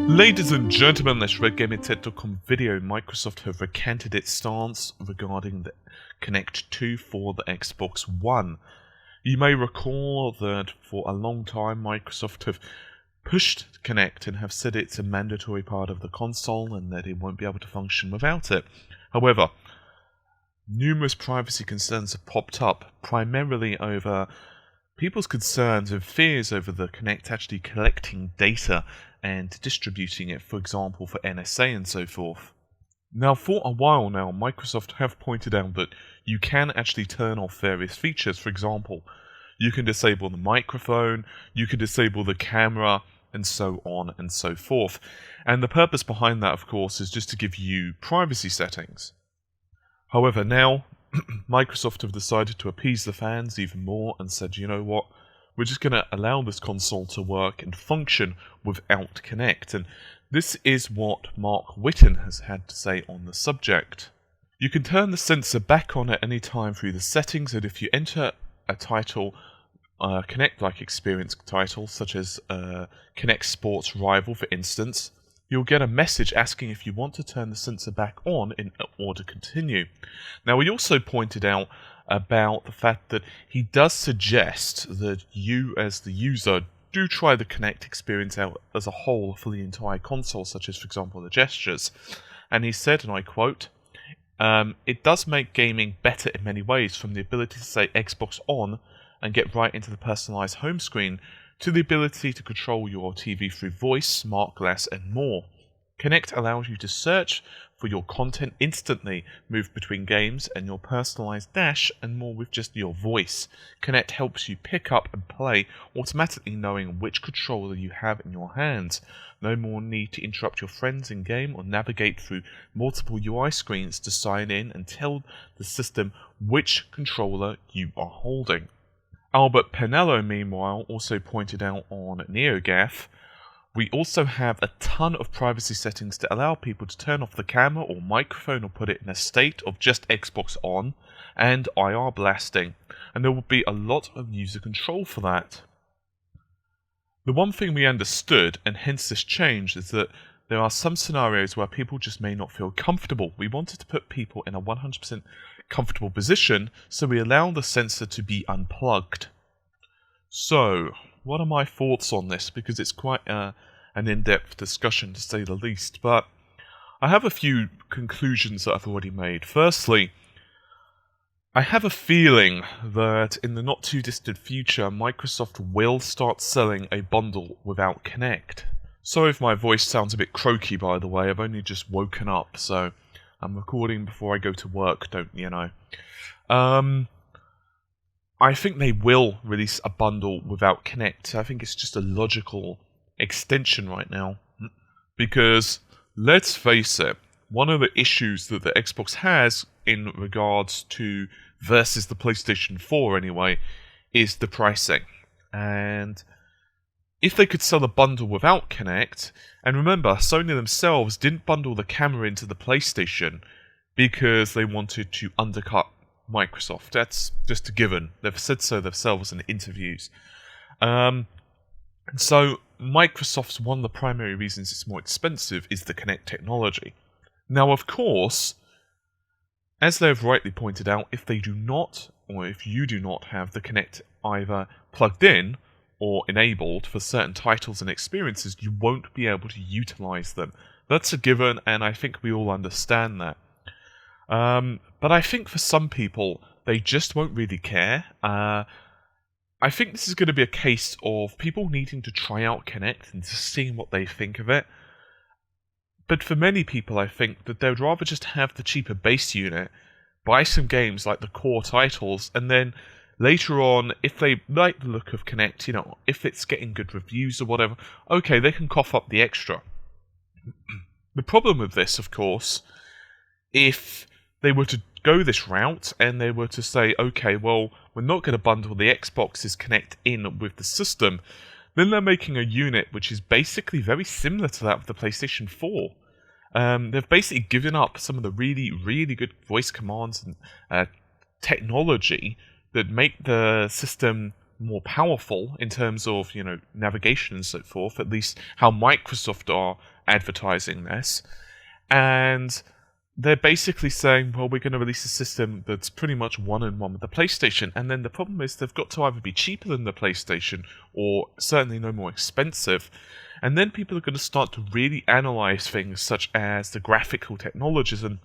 Ladies and gentlemen, this RedGamingTech.com video, Microsoft have recanted its stance regarding the Kinect 2 for the Xbox One. You may recall that for a long time Microsoft have pushed Kinect and have said it's a mandatory part of the console and that it won't be able to function without it. However, numerous privacy concerns have popped up, primarily over people's concerns and fears over the Kinect actually collecting data and distributing it, for example, for NSA and so forth. Now, for a while now, Microsoft have pointed out that you can actually turn off various features. For example, you can disable the microphone, you can disable the camera, and so on and so forth. And the purpose behind that, of course, is just to give you privacy settings. However, now, Microsoft have decided to appease the fans even more and said, you know what, we're just going to allow this console to work and function without Kinect. And this is what Mark Whitten has had to say on the subject. You can turn the sensor back on at any time through the settings, and if you enter a title, Kinect-like experience title, such as Kinect Sports Rival, for instance, you'll get a message asking if you want to turn the sensor back on in order to continue. Now, he also pointed out about the fact that he does suggest that you, as the user, do try the Kinect experience out as a whole for the entire console, such as, for example, the gestures. And he said, and I quote, it does make gaming better in many ways, from the ability to say Xbox on and get right into the personalized home screen, to the ability to control your TV through voice, smart glass, and more. Kinect allows you to search for your content instantly, move between games, and your personalized dash, and more with just your voice. Kinect helps you pick up and play, automatically knowing which controller you have in your hands. No more need to interrupt your friends in game or navigate through multiple UI screens to sign in and tell the system which controller you are holding. Albert Penello, meanwhile, also pointed out on NeoGAF, we also have a ton of privacy settings to allow people to turn off the camera or microphone or put it in a state of just Xbox on and IR blasting, and there will be a lot of user control for that. The one thing we understood, and hence this change, is that there are some scenarios where people just may not feel comfortable. We wanted to put people in a 100% comfortable position, so we allow the sensor to be unplugged. So, what are my thoughts on this? Because it's quite an in-depth discussion, to say the least, but I have a few conclusions that I've already made. Firstly, I have a feeling that in the not-too-distant future, Microsoft will start selling a bundle without Kinect. Sorry if my voice sounds a bit croaky, by the way. I've only just woken up, so I'm recording before I go to work, don't you know. I think they will release a bundle without Kinect. I think it's just a logical extension right now. Because, let's face it, one of the issues that the Xbox has in regards to, versus the PlayStation 4 anyway, is the pricing. And if they could sell a bundle without Kinect, and remember, Sony themselves didn't bundle the camera into the PlayStation because they wanted to undercut Microsoft. That's just a given. They've said so themselves in interviews. And so Microsoft's one of the primary reasons it's more expensive is the Kinect technology. Now, of course, as they've rightly pointed out, if they do not, or if you do not have the Kinect either plugged in or enabled for certain titles and experiences, you won't be able to utilize them. That's a given, and I think we all understand that. But I think for some people, they just won't really care. I think this is going to be a case of people needing to try out Kinect and just seeing what they think of it. But for many people, I think that they'd rather just have the cheaper base unit, buy some games like the core titles, and then later on, if they like the look of Kinect, you know, if it's getting good reviews or whatever, okay, they can cough up the extra. The problem with this, of course, if they were to go this route and they were to say, okay, well, we're not going to bundle the Xbox's Kinect in with the system, then they're making a unit which is basically very similar to that of the PlayStation 4. They've basically given up some of the really, really good voice commands and technology that make the system more powerful in terms of, navigation and so forth, at least how Microsoft are advertising this. And they're basically saying, well, we're going to release a system that's pretty much one-on-one with the PlayStation. And then the problem is they've got to either be cheaper than the PlayStation or certainly no more expensive. And then people are going to start to really analyze things such as the graphical technologies. And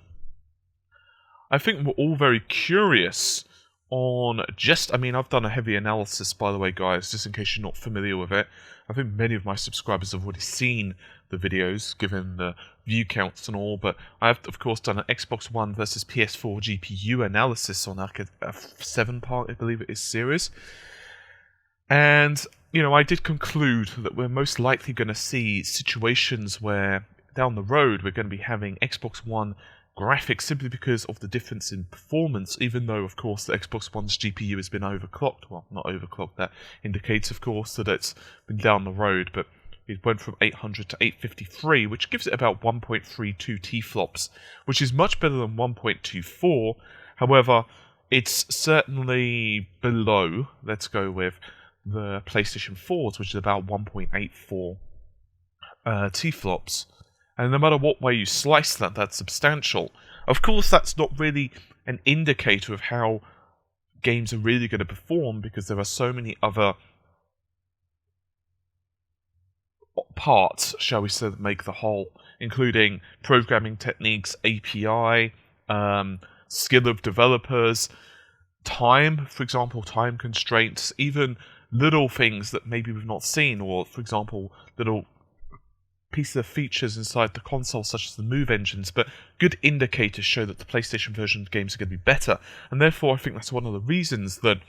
I think we're all very curious on I've done a heavy analysis, by the way, guys, just in case you're not familiar with it. I think many of my subscribers have already seen the videos, given the view counts and all, but I've, of course, done an Xbox One versus PS4 GPU analysis on like a 7-part, I believe it is, series. And, I did conclude that we're most likely going to see situations where, down the road, we're going to be having Xbox One graphics simply because of the difference in performance, even though, of course, the Xbox One's GPU has been overclocked. Well, not overclocked, that indicates, of course, that it's been down the road, but it went from 800 to 853, which gives it about 1.32 teraflops, which is much better than 1.24. However, it's certainly below, let's go with, the PlayStation 4's, which is about 1.84 teraflops. And no matter what way you slice that, that's substantial. Of course, that's not really an indicator of how games are really going to perform, because there are so many other parts, shall we say, that make the whole, including programming techniques, API, skill of developers, time, for example, time constraints, even little things that maybe we've not seen, or, for example, little pieces of features inside the console, such as the move engines, but good indicators show that the PlayStation version of games are going to be better, and therefore I think that's one of the reasons that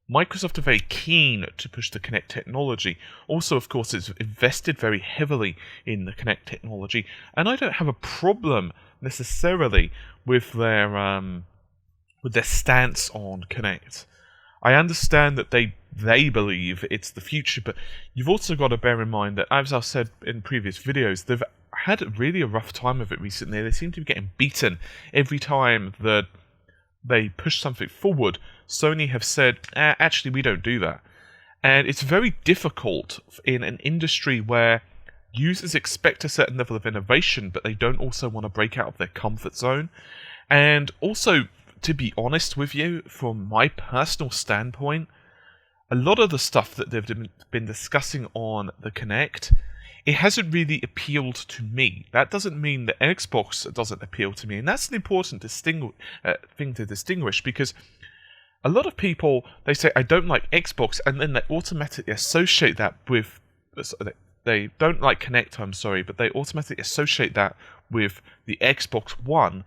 Microsoft are very keen to push the Kinect technology. Also, of course, it's invested very heavily in the Kinect technology, and I don't have a problem necessarily with their stance on Kinect. I understand that they believe it's the future, but you've also got to bear in mind that, as I've said in previous videos, they've had really a rough time of it recently. They seem to be getting beaten every time that they push something forward. Sony have said, actually, we don't do that. And it's very difficult in an industry where users expect a certain level of innovation, but they don't also want to break out of their comfort zone. And also, to be honest with you, from my personal standpoint, a lot of the stuff that they've been discussing on the Kinect, it hasn't really appealed to me. That doesn't mean that Xbox doesn't appeal to me, and that's an important thing to distinguish, because a lot of people, they say, I don't like Xbox, and then they automatically associate that with... They don't like Kinect, I'm sorry, but they automatically associate that with the Xbox One,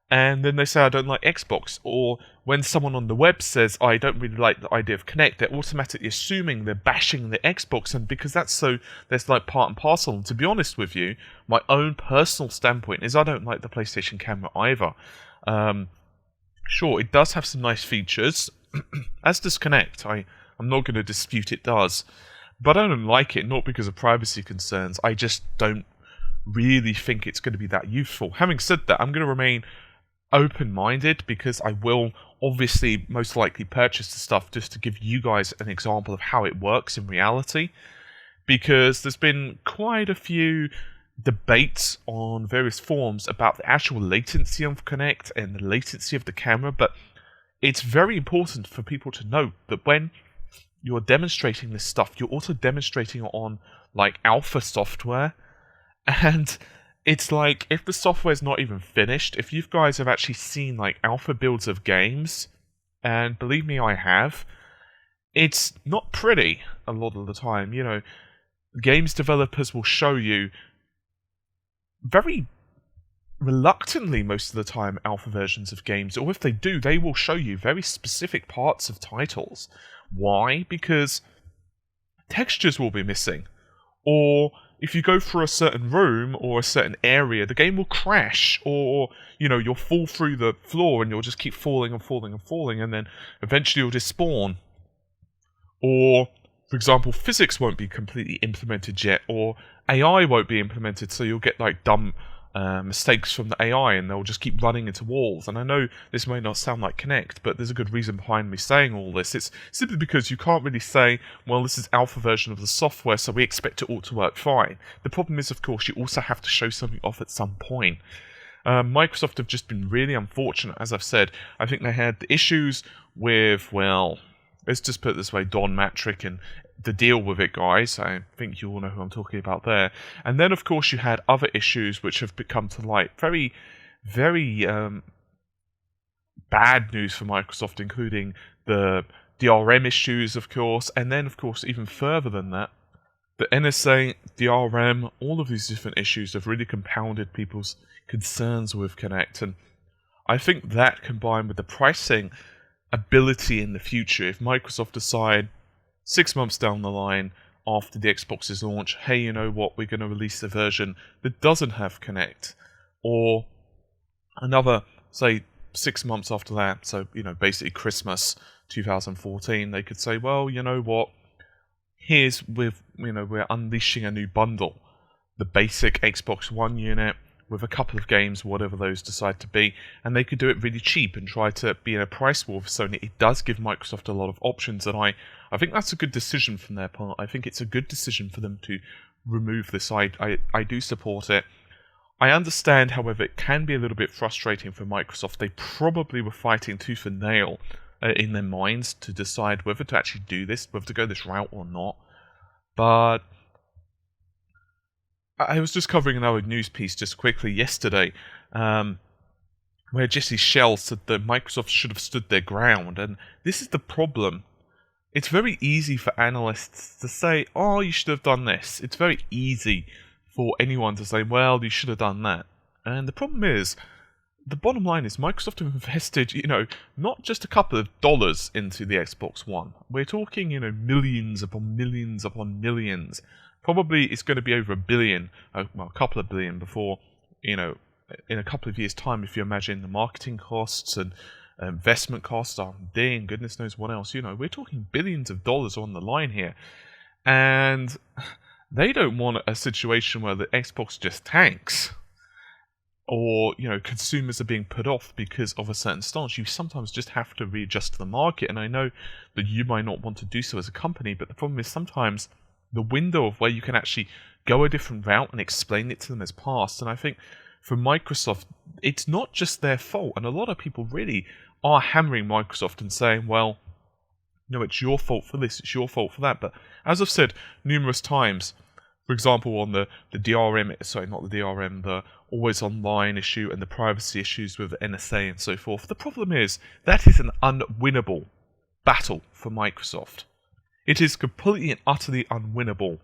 and then they say, I don't like Xbox. Or when someone on the web says, I don't really like the idea of Kinect, they're automatically assuming they're bashing the Xbox, and because that's like part and parcel. And to be honest with you, my own personal standpoint is I don't like the PlayStation camera either. Sure, it does have some nice features, as does Kinect. I'm not going to dispute it does. But I don't like it, not because of privacy concerns. I just don't really think it's going to be that useful. Having said that, I'm going to remain open-minded, because I will obviously most likely purchase the stuff just to give you guys an example of how it works in reality, because there's been quite a few debates on various forums about the actual latency of Kinect and the latency of the camera, but it's very important for people to know that when you're demonstrating this stuff, you're also demonstrating it on like alpha software, and it's like, if the software's not even finished, if you guys have actually seen like alpha builds of games, and believe me, I have, it's not pretty a lot of the time. Games developers will show you very reluctantly most of the time alpha versions of games, or if they do, they will show you very specific parts of titles. Why? Because textures will be missing, or if you go through a certain room or a certain area, the game will crash, or, you'll fall through the floor and you'll just keep falling and falling and falling, and then eventually you'll just spawn. Or, for example, physics won't be completely implemented yet, or AI won't be implemented, so you'll get like dumb mistakes from the AI, and they'll just keep running into walls. And I know this may not sound like Kinect, but there's a good reason behind me saying all this. It's simply because you can't really say, well, this is alpha version of the software, so we expect it all to work fine. The problem is, of course, you also have to show something off at some point. Microsoft have just been really unfortunate, as I've said. I think they had the issues with, well, let's just put it this way, Don Matrick and the deal with it, guys. I think you all know who I'm talking about there. And then, of course, you had other issues which have become to light. Very, very bad news for Microsoft, including the DRM issues, of course. And then, of course, even further than that, the NSA, DRM, all of these different issues have really compounded people's concerns with Kinect. And I think that, combined with the pricing ability in the future, if Microsoft decide 6 months down the line after the Xbox's launch, hey, you know what, we're going to release a version that doesn't have Kinect, or another, say, 6 months after that, so, you know, basically Christmas 2014, they could say, well, you know what, here's with, you know, we're unleashing a new bundle, the basic Xbox One unit with a couple of games, whatever those decide to be, and they could do it really cheap and try to be in a price war for Sony. It does give Microsoft a lot of options, and I think that's a good decision from their part. I think it's a good decision for them to remove this. I do support it. I understand, however, it can be a little bit frustrating for Microsoft. They probably were fighting tooth and nail in their minds to decide whether to actually do this, whether to go this route or not. But I was just covering another news piece just quickly yesterday, where Jesse Schell said that Microsoft should have stood their ground, and this is the problem. It's very easy for analysts to say, oh, you should have done this. It's very easy for anyone to say, well, you should have done that. And the problem is, the bottom line is Microsoft have invested, you know, not just a couple of dollars into the Xbox One. We're talking, you know, millions upon millions upon millions. Probably it's going to be over $1 billion, well, a couple of billion before, you know, in a couple of years' time, if you imagine the marketing costs and investment costs, R&D, and goodness knows what else, you know, we're talking billions of dollars on the line here. And they don't want a situation where the Xbox just tanks, or, you know, consumers are being put off because of a certain stance. You sometimes just have to readjust to the market, and I know that you might not want to do so as a company, but the problem is sometimes the window of where you can actually go a different route and explain it to them has passed. And I think for Microsoft, it's not just their fault, and a lot of people really are hammering Microsoft and saying, well, no, it's your fault for this, it's your fault for that. But as I've said numerous times, for example, on the DRM, sorry, not the DRM, the always online issue and the privacy issues with the NSA and so forth, the problem is that is an unwinnable battle for Microsoft. It is completely and utterly unwinnable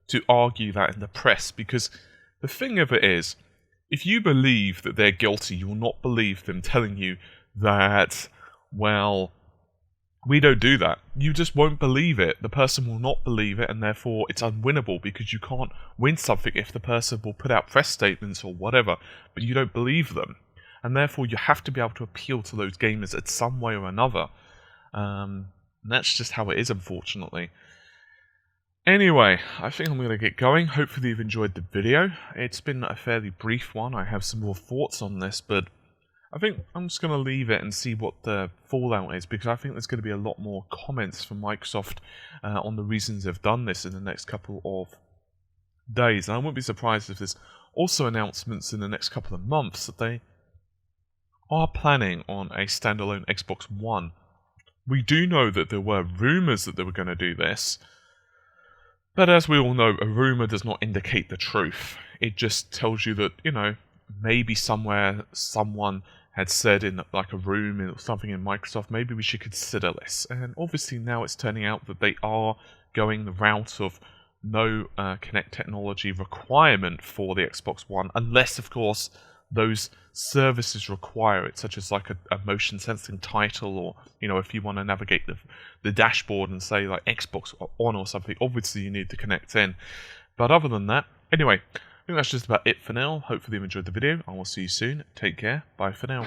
to argue that in the press, because the thing of it is, if you believe that they're guilty, you will not believe them telling you that, well, we don't do that. You just won't believe it. The person will not believe it, and therefore it's unwinnable, because you can't win something if the person will put out press statements or whatever, but you don't believe them. And therefore you have to be able to appeal to those gamers in some way or another. And that's just how it is, unfortunately. Anyway, I think I'm going to get going. Hopefully you've enjoyed the video. It's been a fairly brief one. I have some more thoughts on this, but I think I'm just going to leave it and see what the fallout is, because I think there's going to be a lot more comments from Microsoft on the reasons they've done this in the next couple of days. And I wouldn't be surprised if there's also announcements in the next couple of months that they are planning on a standalone Xbox One. We do know that there were rumours that they were going to do this, but as we all know, a rumour does not indicate the truth. It just tells you that, you know, maybe somewhere someone had said in like a room or something in Microsoft, maybe we should consider this. And obviously now it's turning out that they are going the route of no Kinect technology requirement for the Xbox One, unless, of course, those services require it, such as like a motion sensing title, or, you know, if you want to navigate the dashboard and say like Xbox on or something, obviously you need to connect in. But other than that, anyway, I think that's just about it for now. Hopefully you've enjoyed the video. I will see you soon. Take care. Bye for now.